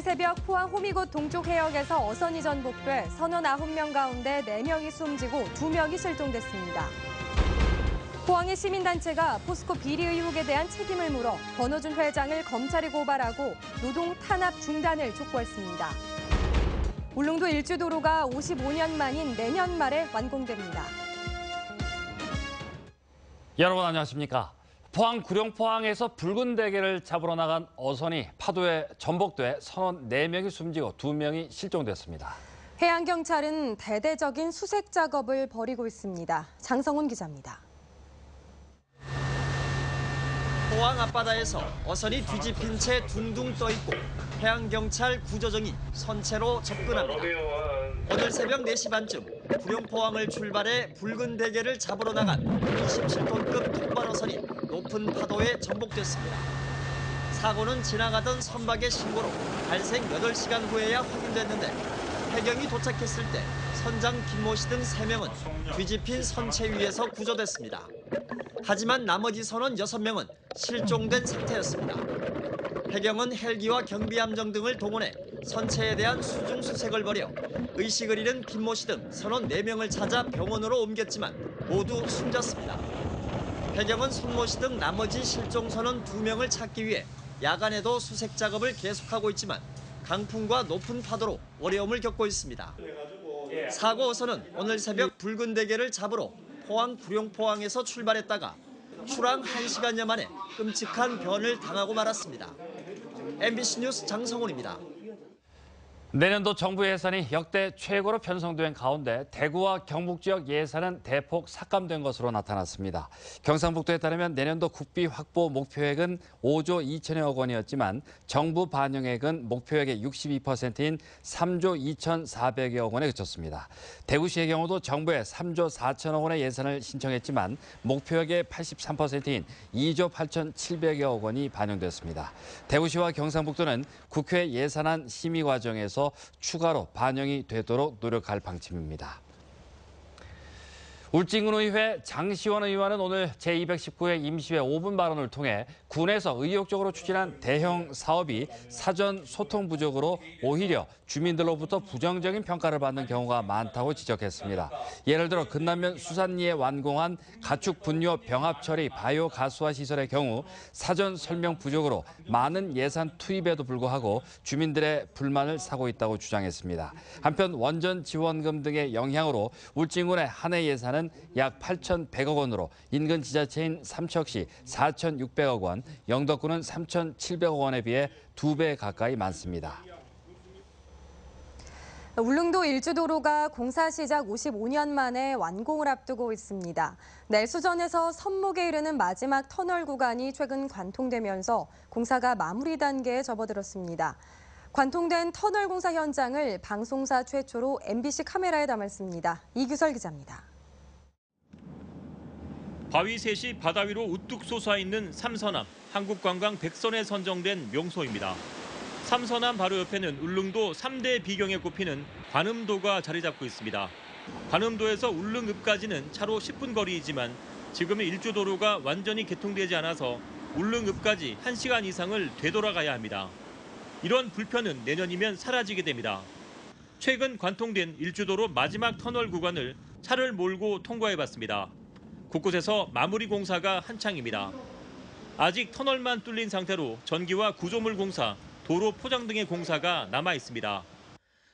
새벽 포항 호미곶 동쪽 해역에서 어선이 전복돼 선원 9명 가운데 4명이 숨지고 2명이 실종됐습니다. 포항의 시민단체가 포스코 비리 의혹에 대한 책임을 물어 권호준 회장을 검찰에 고발하고 노동 탄압 중단을 촉구했습니다. 울릉도 일주도로가 55년 만인 내년 말에 완공됩니다. 여러분 안녕하십니까? 포항 구룡포항에서 붉은 대게를 잡으러 나간 어선이 파도에 전복돼 선원 4명이 숨지고 2명이 실종됐습니다. 해양경찰은 대대적인 수색 작업을 벌이고 있습니다. 장성훈 기자입니다. 포항 앞바다에서 어선이 뒤집힌 채 둥둥 떠 있고 해양경찰 구조정이 선체로 접근합니다. 오늘 새벽 4시 반쯤 구룡포항을 출발해 붉은 대게를 잡으러 나간 27톤급 통발어선이 높은 파도에 전복됐습니다. 사고는 지나가던 선박의 신고로 발생 8시간 후에야 확인됐는데 해경이 도착했을 때 선장 김모 씨 등 3명은 뒤집힌 선체 위에서 구조됐습니다. 하지만 나머지 선원 6명은 실종된 상태였습니다. 해경은 헬기와 경비함정 등을 동원해 선체에 대한 수중 수색을 벌여 의식을 잃은 김모 씨 등 선원 4명을 찾아 병원으로 옮겼지만 모두 숨졌습니다. 해경은 손모 씨 등 나머지 실종 선원 2명을 찾기 위해 야간에도 수색 작업을 계속하고 있지만 강풍과 높은 파도로 어려움을 겪고 있습니다. 사고 어선은 오늘 새벽 붉은 대게를 잡으러 포항 구룡포항에서 출발했다가 출항 1시간여 만에 끔찍한 변을 당하고 말았습니다. MBC 뉴스 장성훈입니다. 내년도 정부 예산이 역대 최고로 편성된 가운데 대구와 경북 지역 예산은 대폭 삭감된 것으로 나타났습니다. 경상북도에 따르면 내년도 국비 확보 목표액은 5조 2천여억 원이었지만 정부 반영액은 목표액의 62%인 3조 2,400여억 원에 그쳤습니다. 대구시의 경우도 정부에 3조 4천억 원의 예산을 신청했지만 목표액의 83%인 2조 8,700여억 원이 반영됐습니다. 대구시와 경상북도는 국회 예산안 심의 과정에서 추가로 반영이 되도록 노력할 방침입니다. 울진군의회 장시원 의원은 오늘 제219회 임시회 5분 발언을 통해 군에서 의욕적으로 추진한 대형 사업이 사전 소통 부족으로 오히려 주민들로부터 부정적인 평가를 받는 경우가 많다고 지적했습니다. 예를 들어 금남면 수산리에 완공한 가축 분뇨 병합 처리 바이오 가스화 시설의 경우 사전 설명 부족으로 많은 예산 투입에도 불구하고 주민들의 불만을 사고 있다고 주장했습니다. 한편 원전 지원금 등의 영향으로 울진군의 한 해 예산은 약 8,100억 원으로 인근 지자체인 삼척시 4,600억 원, 영덕군은 3,700억 원에 비해 2배 가까이 많습니다. 울릉도 일주도로가 공사 시작 55년 만에 완공을 앞두고 있습니다. 내수전에서 선목에 이르는 마지막 터널 구간이 최근 관통되면서 공사가 마무리 단계에 접어들었습니다. 관통된 터널 공사 현장을 방송사 최초로 MBC 카메라에 담았습니다. 이규설 기자입니다. 바위 셋이 바다 위로 우뚝 솟아있는 삼서남, 한국관광 100선에 선정된 명소입니다. 삼서남 바로 옆에는 울릉도 3대 비경에 꼽히는 관음도가 자리 잡고 있습니다. 관음도에서 울릉읍까지는 차로 10분 거리이지만 지금의 일주도로가 완전히 개통되지 않아서 울릉읍까지 1시간 이상을 되돌아가야 합니다. 이런 불편은 내년이면 사라지게 됩니다. 최근 관통된 일주도로 마지막 터널 구간을 차를 몰고 통과해봤습니다. 곳곳에서 마무리 공사가 한창입니다. 아직 터널만 뚫린 상태로 전기와 구조물 공사, 도로 포장 등의 공사가 남아 있습니다.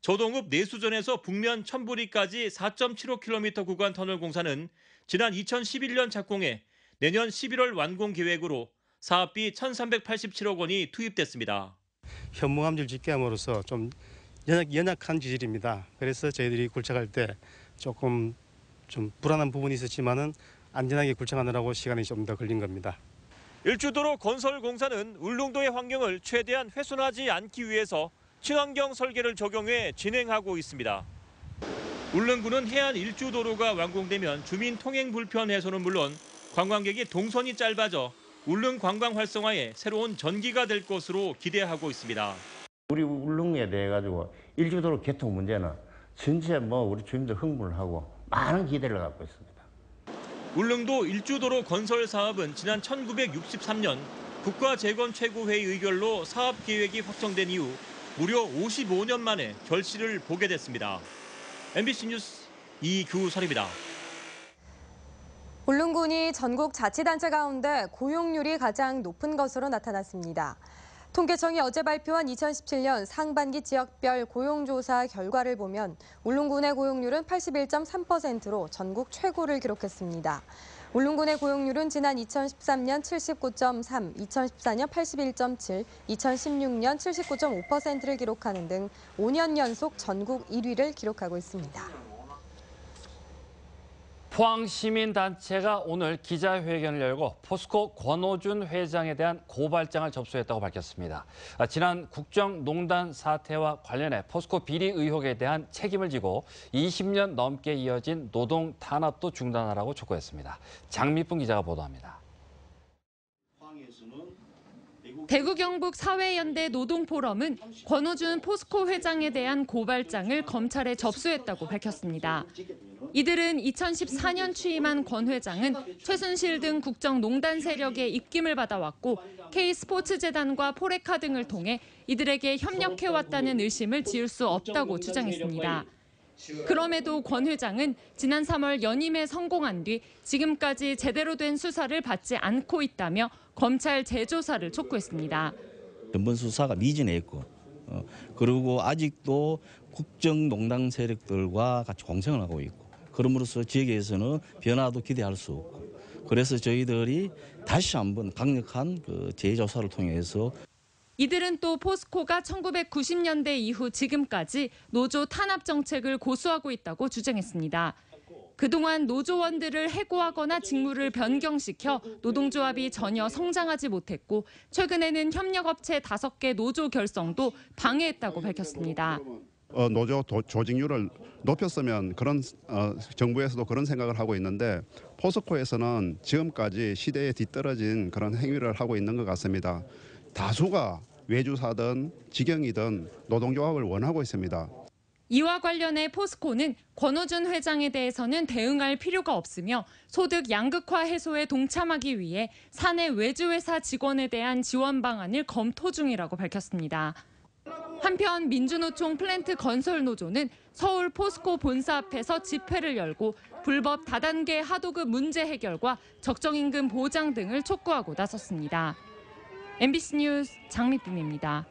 저동읍 내수전에서 북면 천부리까지 4.75km 구간 터널 공사는 지난 2011년 착공해 내년 11월 완공 계획으로 사업비 1,387억 원이 투입됐습니다. 현무암질 집계함으로써 좀 연약한 지질입니다. 그래서 저희들이 굴착할 때 조금 좀 불안한 부분이 있었지만은 안전하게 굴착하느라고 시간이 좀 더 걸린 겁니다. 일주도로 건설 공사는 울릉도의 환경을 최대한 훼손하지 않기 위해서 친환경 설계를 적용해 진행하고 있습니다. 울릉군은 해안 일주도로가 완공되면 주민 통행 불편 해소는 물론 관광객이 동선이 짧아져 울릉 관광 활성화에 새로운 전기가 될 것으로 기대하고 있습니다. 우리 울릉에 대해 가지고 일주도로 개통 문제는 전체 우리 주민들 흥분을 하고 많은 기대를 갖고 있습니다. 울릉도 일주도로 건설 사업은 지난 1963년 국가재건최고회의 의결로 사업 계획이 확정된 이후 무려 55년 만에 결실을 보게 됐습니다. MBC 뉴스 이규설입니다. 울릉군이 전국 자치단체 가운데 고용률이 가장 높은 것으로 나타났습니다. 통계청이 어제 발표한 2017년 상반기 지역별 고용조사 결과를 보면 울릉군의 고용률은 81.3%로 전국 최고를 기록했습니다. 울릉군의 고용률은 지난 2013년 79.3, 2014년 81.7, 2016년 79.5%를 기록하는 등 5년 연속 전국 1위를 기록하고 있습니다. 포항시민단체가 오늘 기자회견을 열고 포스코 권오준 회장에 대한 고발장을 접수했다고 밝혔습니다. 지난 국정농단 사태와 관련해 포스코 비리 의혹에 대한 책임을 지고 20년 넘게 이어진 노동 탄압도 중단하라고 촉구했습니다. 장미뿐 기자가 보도합니다. 대구 경북 사회연대 노동포럼은 권오준 포스코 회장에 대한 고발장을 검찰에 접수했다고 밝혔습니다. 이들은 2014년 취임한 권 회장은 최순실 등 국정농단 세력의 입김을 받아왔고 K스포츠재단과 포레카 등을 통해 이들에게 협력해왔다는 의심을 지울 수 없다고 주장했습니다. 그럼에도 권 회장은 지난 3월 연임에 성공한 뒤 지금까지 제대로 된 수사를 받지 않고 있다며 검찰 재조사를 촉구했습니다. 전번 수사가 미진해 있고 그리고 아직도 국정농단 세력들과 같이 공생을 하고 있고 그럼으로써 지역에서는 변화도 기대할 수 없고 그래서 저희들이 다시 한번 강력한 재조사를 통해서 이들은 또 포스코가 1990년대 이후 지금까지 노조 탄압 정책을 고수하고 있다고 주장했습니다. 그동안 노조원들을 해고하거나 직무를 변경시켜 노동조합이 전혀 성장하지 못했고 최근에는 협력업체 5개 노조 결성도 방해했다고 밝혔습니다. 노조 조직률을 높였으면 그런 정부에서도 그런 생각을 하고 있는데 포스코에서는 지금까지 시대에 뒤떨어진 그런 행위를 하고 있는 것 같습니다. 다수가 외주사든 직영이든 노동조합을 원하고 있습니다. 이와 관련해 포스코는 권오준 회장에 대해서는 대응할 필요가 없으며 소득 양극화 해소에 동참하기 위해 사내 외주회사 직원에 대한 지원 방안을 검토 중이라고 밝혔습니다. 한편 민주노총 플랜트 건설노조는 서울 포스코 본사 앞에서 집회를 열고 불법 다단계 하도급 문제 해결과 적정임금 보장 등을 촉구하고 나섰습니다. MBC 뉴스 장미쁨입니다.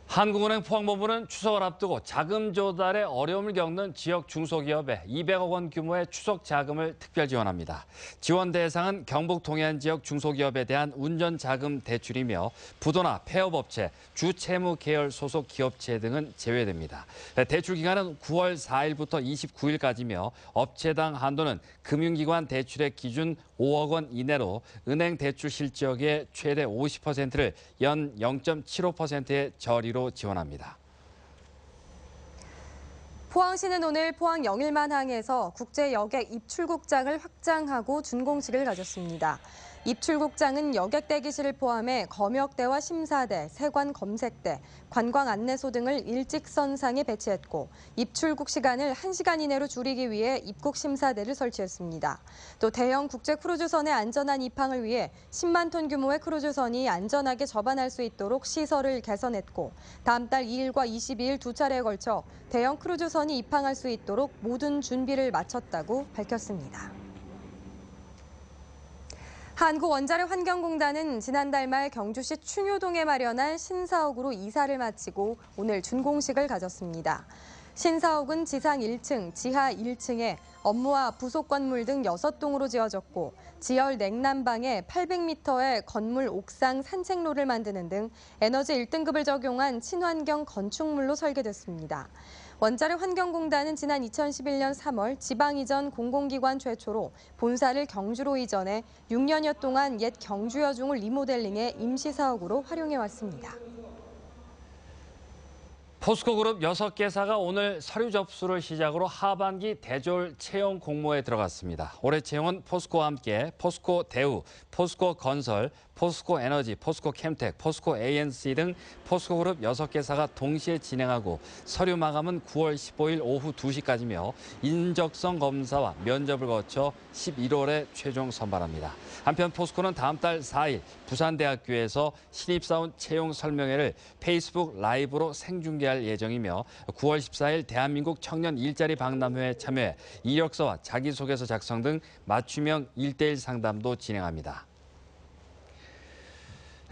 한국은행 포항본부는 추석을 앞두고 자금 조달에 어려움을 겪는 지역 중소기업에 200억 원 규모의 추석 자금을 특별 지원합니다. 지원 대상은 경북 동해안 지역 중소기업에 대한 운전자금 대출이며 부도나 폐업업체, 주채무 계열 소속 기업체 등은 제외됩니다. 대출 기간은 9월 4일부터 29일까지며 업체당 한도는 금융기관 대출액 기준 5억 원 이내로 은행 대출 실적의 최대 50%를 연 0.75%의 저리로 지원합니다. 포항시는 오늘 포항 영일만항에서 국제 여객 입출국장을 확장하고 준공식을 가졌습니다. 입출국장은 여객 대기실을 포함해 검역대와 심사대, 세관 검색대, 관광 안내소 등을 일직선상에 배치했고 입출국 시간을 1시간 이내로 줄이기 위해 입국 심사대를 설치했습니다. 또 대형 국제 크루즈선의 안전한 입항을 위해 10만 톤 규모의 크루즈선이 안전하게 접안할 수 있도록 시설을 개선했고 다음 달 2일과 22일 두 차례에 걸쳐 대형 크루즈선이 입항할 수 있도록 모든 준비를 마쳤다고 밝혔습니다. 한국원자력환경공단은 지난달 말 경주시 충효동에 마련한 신사옥으로 이사를 마치고 오늘 준공식을 가졌습니다. 신사옥은 지상 1층, 지하 1층에 업무와 부속 건물 등 6동으로 지어졌고 지열 냉난방에 800m의 건물 옥상 산책로를 만드는 등 에너지 1등급을 적용한 친환경 건축물로 설계됐습니다. 원자력환경공단은 지난 2011년 3월 지방 이전 공공기관 최초로 본사를 경주로 이전해 6년여 동안 옛 경주여중을 리모델링해 임시사옥으로 활용해왔습니다. 포스코그룹 6개사가 오늘 서류 접수를 시작으로 하반기 대졸 채용 공모에 들어갔습니다. 올해 채용은 포스코와 함께 포스코 대우, 포스코 건설, 포스코 에너지, 포스코 캠텍, 포스코 ANC 등 포스코 그룹 6개사가 동시에 진행하고 서류 마감은 9월 15일 오후 2시까지며 인적성 검사와 면접을 거쳐 11월에 최종 선발합니다. 한편 포스코는 다음 달 4일 부산대학교에서 신입사원 채용 설명회를 페이스북 라이브로 생중계할 예정이며 9월 14일 대한민국 청년 일자리 박람회에 참여해 이력서와 자기소개서 작성 등 맞춤형 1:1 상담도 진행합니다.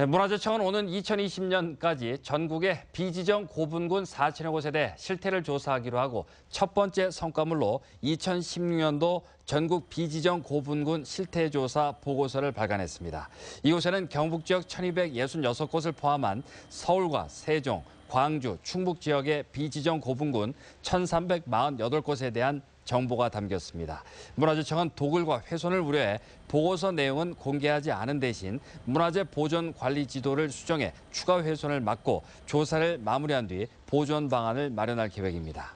문화재청은 오는 2020년까지 전국의 비지정 고분군 4천여 곳에 대해 실태를 조사하기로 하고 첫 번째 성과물로 2016년도 전국 비지정 고분군 실태조사 보고서를 발간했습니다. 이곳에는 경북 지역 1266곳을 포함한 서울과 세종, 광주, 충북 지역의 비지정 고분군 1348곳에 대한 정보가 담겼습니다. 문화재청은 도굴과 훼손을 우려해 보고서 내용은 공개하지 않은 대신 문화재 보존 관리 지도를 수정해 추가 훼손을 막고 조사를 마무리한 뒤 보존 방안을 마련할 계획입니다.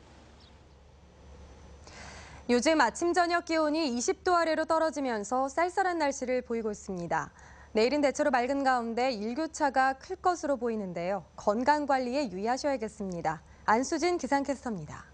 요즘 아침 저녁 기온이 20도 아래로 떨어지면서 쌀쌀한 날씨를 보이고 있습니다. 내일은 대체로 맑은 가운데 일교차가 클 것으로 보이는데요. 건강 관리에 유의하셔야겠습니다. 안수진 기상캐스터입니다.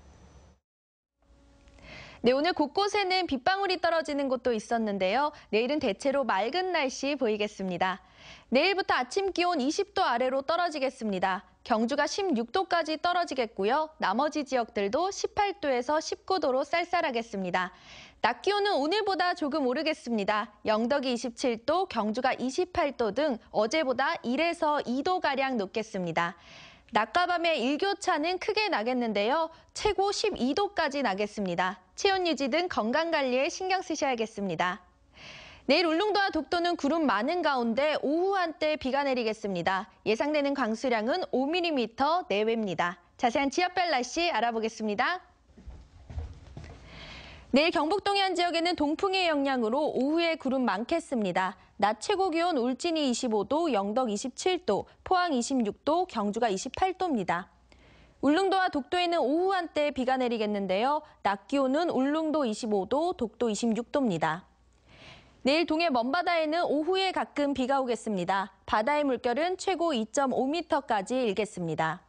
네, 오늘 곳곳에는 빗방울이 떨어지는 곳도 있었는데요. 내일은 대체로 맑은 날씨 보이겠습니다. 내일부터 아침 기온 20도 아래로 떨어지겠습니다. 경주가 16도까지 떨어지겠고요. 나머지 지역들도 18도에서 19도로 쌀쌀하겠습니다. 낮 기온은 오늘보다 조금 오르겠습니다. 영덕이 27도, 경주가 28도 등 어제보다 1에서 2도가량 높겠습니다. 낮과 밤의 일교차는 크게 나겠는데요. 최고 12도까지 나겠습니다. 체온 유지 등 건강관리에 신경 쓰셔야겠습니다. 내일 울릉도와 독도는 구름 많은 가운데 오후 한때 비가 내리겠습니다. 예상되는 강수량은 5mm 내외입니다. 자세한 지역별 날씨 알아보겠습니다. 내일 경북 동해안 지역에는 동풍의 영향으로 오후에 구름 많겠습니다. 낮 최고 기온 울진이 25도, 영덕 27도, 포항 26도, 경주가 28도입니다. 울릉도와 독도에는 오후 한때 비가 내리겠는데요. 낮 기온은 울릉도 25도, 독도 26도입니다. 내일 동해 먼바다에는 오후에 가끔 비가 오겠습니다. 바다의 물결은 최고 2.5m까지 일겠습니다.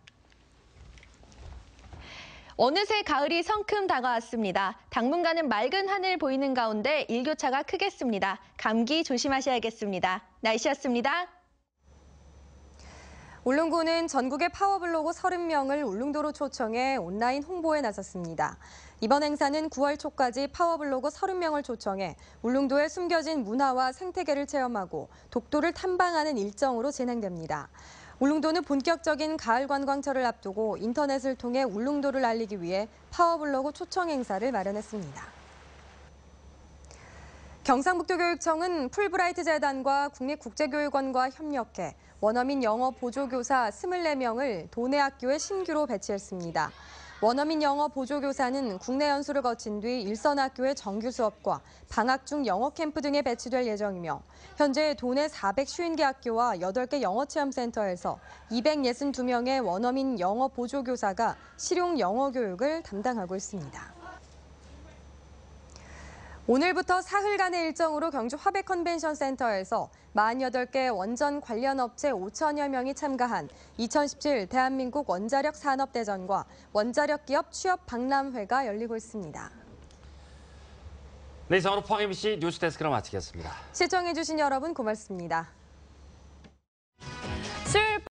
어느새 가을이 성큼 다가왔습니다. 당분간은 맑은 하늘 보이는 가운데 일교차가 크겠습니다. 감기 조심하셔야겠습니다. 날씨였습니다. 울릉도는 전국의 파워블로거 30명을 울릉도로 초청해 온라인 홍보에 나섰습니다. 이번 행사는 9월 초까지 파워블로거 30명을 초청해 울릉도의 숨겨진 문화와 생태계를 체험하고 독도를 탐방하는 일정으로 진행됩니다. 울릉도는 본격적인 가을 관광철을 앞두고 인터넷을 통해 울릉도를 알리기 위해 파워블로거 초청 행사를 마련했습니다. 경상북도교육청은 풀브라이트 재단과 국립국제교육원과 협력해 원어민 영어 보조교사 24명을 도내 학교에 신규로 배치했습니다. 원어민 영어 보조교사는 국내 연수를 거친 뒤 일선 학교의 정규 수업과 방학 중 영어 캠프 등에 배치될 예정이며 현재 도내 450개 학교와 8개 영어체험센터에서 262명의 원어민 영어 보조교사가 실용 영어 교육을 담당하고 있습니다. 오늘부터 사흘간의 일정으로 경주 화백 컨벤션 센터에서 48개 원전 관련 업체 5천여 명이 참가한 2017 대한민국 원자력 산업대전과 원자력 기업 취업 박람회가 열리고 있습니다. 네, 이상으로 포항 MBC 뉴스데스크를 마치겠습니다. 시청해주신 여러분 고맙습니다.